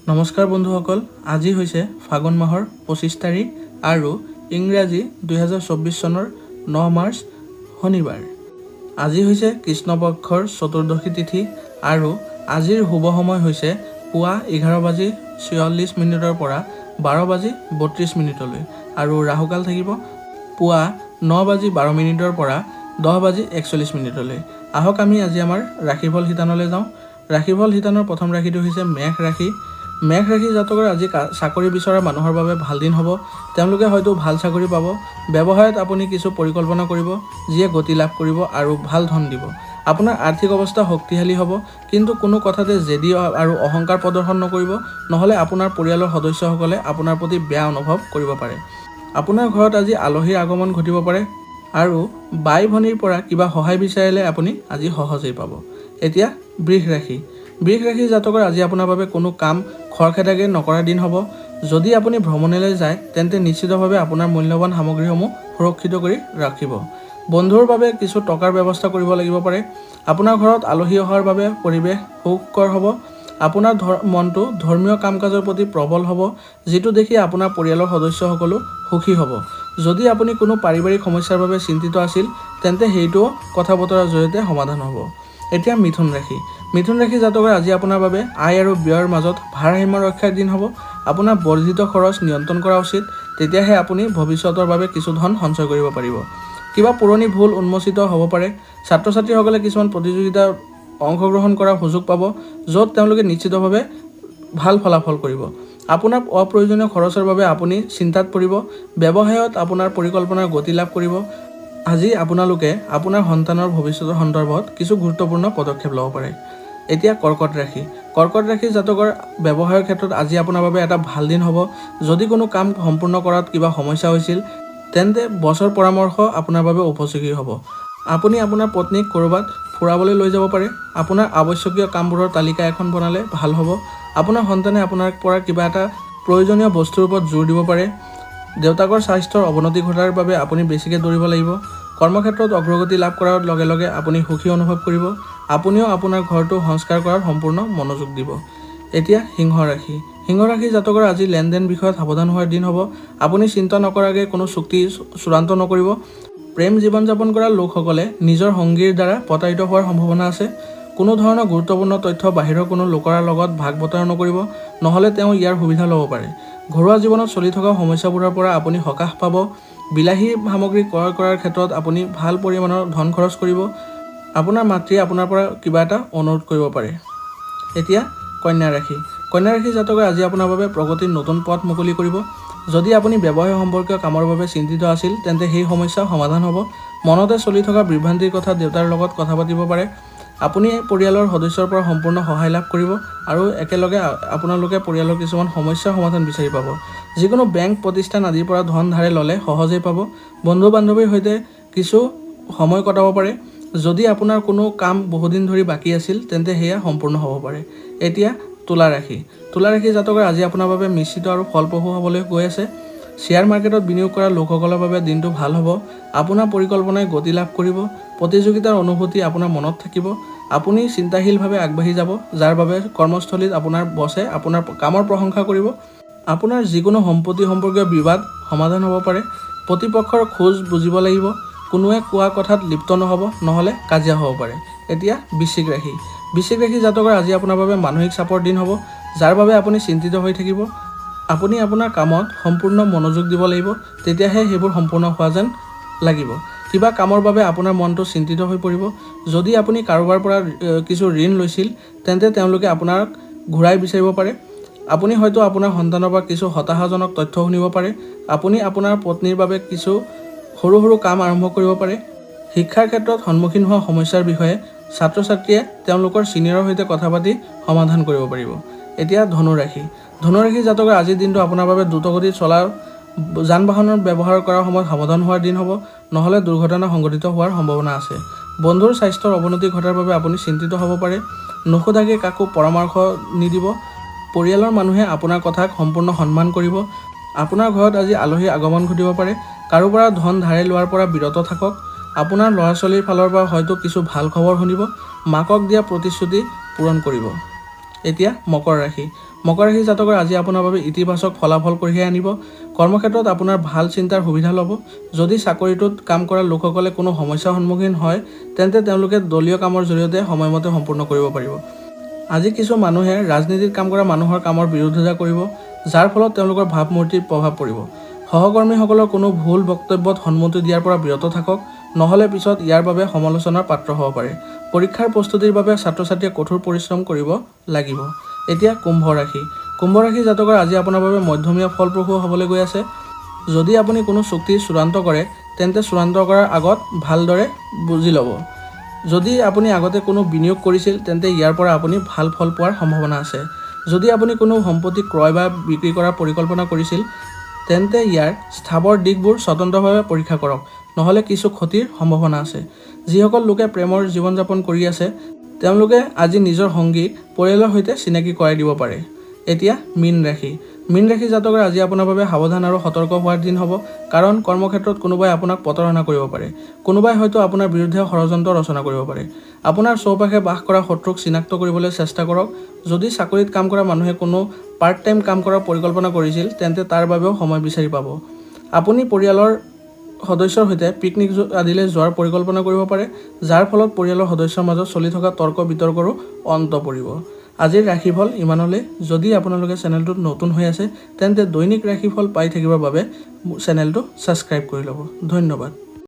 নমস্কাৰ বন্ধুসকল, আজি হৈছে ফাগুন মাহৰ 25 তাৰিখ আৰু ইংৰাজী 2024 চনৰ 9 মাৰ্চ শনিবাৰ। আজি হৈছে কৃষ্ণপক্ষৰ চতুৰ্দশী তিথি আৰু আজিৰ শুভ সময় হৈছে পুৱা 11:44 পৰা 12:32 আৰু ৰাহুকাল থাকিব পুৱা 9:12 পৰা 10:41। আহক আমি আজি আমাৰ ৰাশিফল শিতানলৈ যাওঁ। ৰাশিফল শিতানৰ প্ৰথম ৰাশিটো হৈছে মেঘ ৰাশি। মেঘ ৰাশি জাতকৰ আজি চাকৰি বিচৰা মানুহৰ বাবে ভাল দিন হ'ব। তেওঁলোকে হয়তো ভাল চাকৰি পাব। ব্যৱসায়ত আপুনি কিছু পৰিকল্পনা কৰিব যিয়ে গতি লাভ কৰিব আৰু ভাল ধন দিব। আপোনাৰ আৰ্থিক অৱস্থা শক্তিশালী হ'ব, কিন্তু কোনো কথাতে জেদী আৰু অহংকাৰ প্ৰদৰ্শন নকৰিব, নহ'লে আপোনাৰ পৰিয়ালৰ সদস্যসকলে আপোনাৰ প্ৰতি বেয়া অনুভৱ কৰিব পাৰে। আপোনাৰ ঘৰত আজি আলহীৰ আগমন ঘটিব পাৰে আৰু বাই ভনীৰ পৰা কিবা সহায় বিচাৰিলে আপুনি আজি সহজেই পাব। এতিয়া বৃষ ৰাশি। বৃষ ৰাশি জাতকৰ আজি আপোনাৰ বাবে কোনো কাম খৰখেদাকৈ নকৰা দিন হ'ব। যদি আপুনি ভ্ৰমণলৈ যায় তেন্তে নিশ্চিতভাৱে আপোনাৰ মূল্যৱান সামগ্ৰীসমূহ সুৰক্ষিত কৰি ৰাখিব। বন্ধুৰ বাবে কিছু টকাৰ ব্যৱস্থা কৰিব লাগিব পাৰে। আপোনাৰ ঘৰত আলহী অহাৰ বাবে পৰিৱেশ সুখকৰ হ'ব। আপোনাৰ মনটো ধৰ্মীয় কাম কাজৰ প্ৰতি প্ৰবল হ'ব, যিটো দেখি আপোনাৰ পৰিয়ালৰ সদস্যসকলো সুখী হ'ব। যদি আপুনি কোনো পাৰিবাৰিক সমস্যাৰ বাবে চিন্তিত আছিল তেন্তে সেইটোও কথা বতৰাৰ জৰিয়তে সমাধান হ'ব। এতিয়া মিথুন ৰাশি। মিথুন ৰাশি জাতকৰ আজি আপোনাৰ বাবে আয় আৰু ব্যয়ৰ মাজত ভাৰসাম্য ৰক্ষাৰ দিন হ'ব। আপোনাৰ বৰ্ধিত খৰচ নিয়ন্ত্ৰণ কৰা উচিত, তেতিয়াহে আপুনি ভৱিষ্যতৰ বাবে কিছু ধন সঞ্চয় কৰিব পাৰিব। কিবা পুৰণি ভুল উন্মোচিত হ'ব পাৰে। ছাত্ৰ ছাত্ৰীসকলে কিছুমান প্ৰতিযোগিতাত অংশগ্ৰহণ কৰাৰ সুযোগ পাব, য'ত তেওঁলোকে নিশ্চিতভাৱে ভাল ফলাফল কৰিব। আপোনাৰ অপ্ৰয়োজনীয় খৰচৰ বাবে আপুনি চিন্তাত পৰিব। ব্যৱসায়ত আপোনাৰ পৰিকল্পনাৰ গতি লাভ কৰিব। আজি আপোনালোকে আপোনাৰ সন্তানৰ ভৱিষ্যতৰ সন্দৰ্ভত কিছু গুৰুত্বপূৰ্ণ পদক্ষেপ ল'ব পাৰে। এতিয়া কৰ্কট ৰাশি। কৰ্কট ৰাশি জাতকৰ ব্যৱসায়ৰ ক্ষেত্ৰত আজি আপোনাৰ বাবে এটা ভাল দিন হ'ব। যদি কোনো কাম সম্পূৰ্ণ কৰাত কিবা সমস্যা হৈছিল তেন্তে বছৰ পৰামৰ্শ আপোনাৰ বাবে উপযোগী হ'ব। আপুনি আপোনাৰ পত্নীক ক'ৰবাত ফুৰাবলৈ লৈ যাব পাৰে। আপোনাৰ আৱশ্যকীয় কামবোৰৰ তালিকা এখন বনালে ভাল হ'ব। আপোনাৰ সন্তানে আপোনাৰ পৰা কিবা এটা প্ৰয়োজনীয় বস্তুৰ ওপৰত জোৰ দিব পাৰে। দেউতাকৰ স্বাস্থ্যৰ অৱনতি ঘটাৰ বাবে আপুনি বেছিকৈ দৌৰিব লাগিব। কৰ্মক্ষেত্ৰত অগ্ৰগতি লাভ কৰাৰ লগে লগে আপুনি সুখী অনুভৱ কৰিব। আপুনিও আপোনাৰ ঘৰটো সংস্কাৰ কৰাত সম্পূৰ্ণ মনোযোগ দিব। এতিয়া সিংহ ৰাশি। সিংহ ৰাশি জাতকৰ আজি লেনদেন বিষয়ত সাৱধান হোৱাৰ দিন হ'ব। আপুনি চিন্তা নকৰাকৈ কোনো চুক্তি চূড়ান্ত নকৰিব। প্ৰেম জীৱন যাপন কৰা লোকসকলে নিজৰ সংগীৰ দ্বাৰা প্ৰতাৰিত হোৱাৰ সম্ভাৱনা আছে। কোনো ধৰণৰ গুৰুত্বপূৰ্ণ তথ্য বাহিৰৰ কোনো লোকৰ লগত ভাগ বতৰা নকৰিব, নহ'লে তেওঁ ইয়াৰ সুবিধা ল'ব পাৰে। ঘৰুৱা জীৱনত চলি থকা সমস্যাবোৰৰ পৰা আপুনি সকাহ পাব। বিলাসী সামগ্ৰী ক্ৰয় কৰাৰ ক্ষেত্ৰত আপুনি ভাল পৰিমাণৰ ধন খৰচ কৰিব। আপোনাৰ মাতৃয়ে আপোনাৰ পৰা কিবা এটা অনুৰোধ কৰিব পাৰে। এতিয়া কন্যা ৰাশি। কন্যা ৰাশি জাতকে আজি আপোনাৰ বাবে প্ৰগতিৰ নতুন পথ মুকলি কৰিব। যদি আপুনি ব্যৱসায় সম্পৰ্কীয় কামৰ বাবে চিন্তিত আছিল তেন্তে সেই সমস্যা সমাধান হ'ব। মনতে চলি থকা বিভ্ৰান্তিৰ কথা দেউতাৰ লগত কথা পাতিব পাৰে। আপুনি পৰিয়ালৰ সদস্যৰ পৰা সম্পূৰ্ণ সহায় লাভ কৰিব আৰু একেলগে আপোনালোকে পৰিয়ালৰ কিছুমান সমস্যাৰ সমাধান বিচাৰি পাব। যিকোনো বেংক প্ৰতিষ্ঠান আদিৰ পৰা ধন ধাৰে ল'লে সহজেই পাব। বন্ধু বান্ধৱীৰ সৈতে কিছু সময় কটাব পাৰে। যদি আপোনাৰ কোনো কাম বহুদিন ধৰি বাকী আছিল তেন্তে সেয়া সম্পূৰ্ণ হ'ব পাৰে। এতিয়া তুলা ৰাশি। তুলা ৰাশি জাতকৰ আজি আপোনাৰ বাবে মিশ্ৰিত আৰু ফলপ্ৰসূ হ'বলৈ গৈ আছে। শ্বেয়াৰ মাৰ্কেটত বিনিয়োগ কৰা লোকসকলৰ বাবে দিনটো ভাল হ'ব। আপোনাৰ পৰিকল্পনাই গতি লাভ কৰিব। প্ৰতিযোগিতাৰ অনুভূতি আপোনাৰ মনত থাকিব। আপুনি চিন্তাশীলভাৱে আগবাঢ়ি যাব, যাৰ বাবে কৰ্মস্থলীত আপোনাৰ বছে আপোনাৰ কামৰ প্ৰশংসা কৰিব। আপোনাৰ যিকোনো সম্পত্তি সম্পৰ্কীয় বিবাদ সমাধান হ'ব পাৰে। প্ৰতিপক্ষৰ খোজ বুজিব লাগিব। কোনোৱে কোৱা কথাত লিপ্ত নহ'ব, নহ'লে কাজিয়া হ'ব পাৰে। এতিয়া বৃশ্চিক ৰাশি। বৃশ্চিক ৰাশি জাতকৰ আজি আপোনাৰ বাবে মানসিক চাপৰ দিন হ'ব, যাৰ বাবে আপুনি চিন্তিত হৈ থাকিব। আপুনি আপোনাৰ কামত সম্পূৰ্ণ মনোযোগ দিব লাগিব, তেতিয়াহে সেইবোৰ সম্পূৰ্ণ হোৱা যেন লাগিব। কিবা কামৰ বাবে আপোনাৰ মনটো চিন্তিত হৈ পৰিব। যদি আপুনি কাৰোবাৰ পৰা কিছু ঋণ লৈছিল তেন্তে তেওঁলোকে আপোনাক ঘূৰাই বিচাৰিব পাৰে। আপুনি হয়তো আপোনাৰ সন্তানৰ পৰা কিছু হতাশাজনক তথ্য শুনিব পাৰে। আপুনি আপোনাৰ পত্নীৰ বাবে কিছু সৰু সৰু কাম আৰম্ভ কৰিব পাৰে। শিক্ষাৰ ক্ষেত্ৰত সন্মুখীন হোৱা সমস্যাৰ বিষয়ে ছাত্ৰ ছাত্ৰীয়ে তেওঁলোকৰ ছিনিয়ৰৰ সৈতে কথা পাতি সমাধান কৰিব পাৰিব। এতিয়া ধনু ৰাশি। ধনু ৰাশি জাতকৰ আজিৰ দিনটো আপোনাৰ বাবে দ্ৰুতগতিত চলা যান বাহনৰ ব্যৱহাৰ কৰাৰ সময়ত সাৱধান হোৱাৰ দিন হ'ব, নহ'লে দুৰ্ঘটনা সংঘটিত হোৱাৰ সম্ভাৱনা আছে। বন্ধুৰ স্বাস্থ্যৰ অৱনতি ঘটাৰ বাবে আপুনি চিন্তিত হ'ব পাৰে। নোসোধাকৈ কাকো পৰামৰ্শ নিদিব। পৰিয়ালৰ মানুহে আপোনাৰ কথাক সম্পূৰ্ণ সন্মান কৰিব। আপোনাৰ ঘৰত আজি আলহীৰ আগমন ঘটিব পাৰে। কাৰো পৰা ধন ধাৰে লোৱাৰ পৰা বিৰত থাকক। আপোনাৰ ল'ৰা ছোৱালীৰ ফালৰ পৰা হয়তো কিছু ভাল খবৰ শুনিব। মাকক দিয়া প্ৰতিশ্ৰুতি পূৰণ কৰিব। এতিয়া মকৰ ৰাশি। মকৰ ৰাশি জাতকৰ আজি আপোনাৰ বাবে ইতিবাচক ফলাফল কঢ়িয়াই আনিব। কৰ্মক্ষেত্ৰত আপোনাৰ ভাল চিন্তাৰ সুবিধা ল'ব। যদি চাকৰিটোত কাম কৰা লোকসকলে কোনো সমস্যাৰ সন্মুখীন হয় তেন্তে তেওঁলোকে দলীয় কামৰ জৰিয়তে সময়মতে সম্পূৰ্ণ কৰিব পাৰিব। আজি কিছু মানুহে ৰাজনীতিত কাম কৰা মানুহৰ কামৰ বিৰোধিতা কৰিব, যাৰ ফলত তেওঁলোকৰ ভাৱমূৰ্তিত প্ৰভাৱ পৰিব। সহকৰ্মীসকলৰ কোনো ভুল বক্তব্যত সন্মতি দিয়াৰ পৰা বিৰত থাকক, নহ'লে পিছত ইয়াৰ বাবে সমালোচনাৰ পাত্ৰ হ'ব পাৰে। পৰীক্ষাৰ প্ৰস্তুতিৰ বাবে ছাত্ৰ-ছাত্ৰীয়ে কঠোৰ পৰিশ্ৰম কৰিব লাগিব। এতিয়া কুম্ভ ৰাশি। কুম্ভ ৰাশি জাতকৰ আজি আপোনাৰ বাবে মধ্যমীয়া ফলপ্ৰসূ হ'বলৈ গৈ আছে। যদি আপুনি কোনো চুক্তি চূড়ান্ত কৰে তেন্তে চূড়ান্ত কৰাৰ আগত ভালদৰে বুজি ল'ব। যদি আপুনি আগতে কোনো বিনিয়োগ কৰিছিল তেন্তে ইয়াৰ পৰা আপুনি ভাল ফল পোৱাৰ সম্ভাৱনা আছে। যদি আপুনি কোনো সম্পত্তি ক্ৰয় বা বিক্ৰী কৰাৰ পৰিকল্পনা কৰিছিল তেন্তে ইয়াৰ স্থাৱৰ দিশবোৰ স্বতন্ত্ৰভাৱে পৰীক্ষা কৰক, নহ'লে কিছু ক্ষতিৰ সম্ভাৱনা আছে। যিসকল লোকে প্ৰেমৰ জীৱন যাপন কৰি আছে তেওঁলোকে আজি নিজৰ সংগীক পৰিয়ালৰ সৈতে চিনাকি কৰাই দিব পাৰে। এতিয়া মীন ৰাশি। মীন ৰাশি জাতকৰ আজি আপোনাৰ বাবে সাৱধান আৰু সতৰ্ক হোৱাৰ দিন হ'ব, কাৰণ কৰ্মক্ষেত্ৰত কোনোবাই আপোনাক প্ৰতাৰণা কৰিব পাৰে। কোনোবাই হয়তো আপোনাৰ বিৰুদ্ধে ষড়যন্ত্ৰ ৰচনা কৰিব পাৰে। আপোনাৰ চৌপাশে বাস কৰা শত্ৰুক চিনাক্ত কৰিবলৈ চেষ্টা কৰক। যদি চাকৰিত কাম কৰা মানুহে কোনো পাৰ্ট টাইম কাম কৰাৰ পৰিকল্পনা কৰিছিল তেন্তে তাৰ বাবেও সময় বিচাৰি পাব। আপুনি পৰিয়ালৰ সদস্যৰ সৈতে পিকনিক আদিলৈ যোৱাৰ পৰিকল্পনা কৰিব পাৰে, যাৰ ফলত পৰিয়ালৰ সদস্যৰ মাজত চলি থকা তৰ্ক বিতৰ্কৰো অন্ত পৰিব। আজিৰ ৰাশিফল ইমানলৈ। যদি আপোনালোকে চেনেলটোত নতুন হৈ আছে তেন্তে দৈনিক ৰাশিফল পাই থাকিবৰ বাবে চেনেলটো ছাবস্ক্ৰাইব কৰি ল'ব। ধন্যবাদ।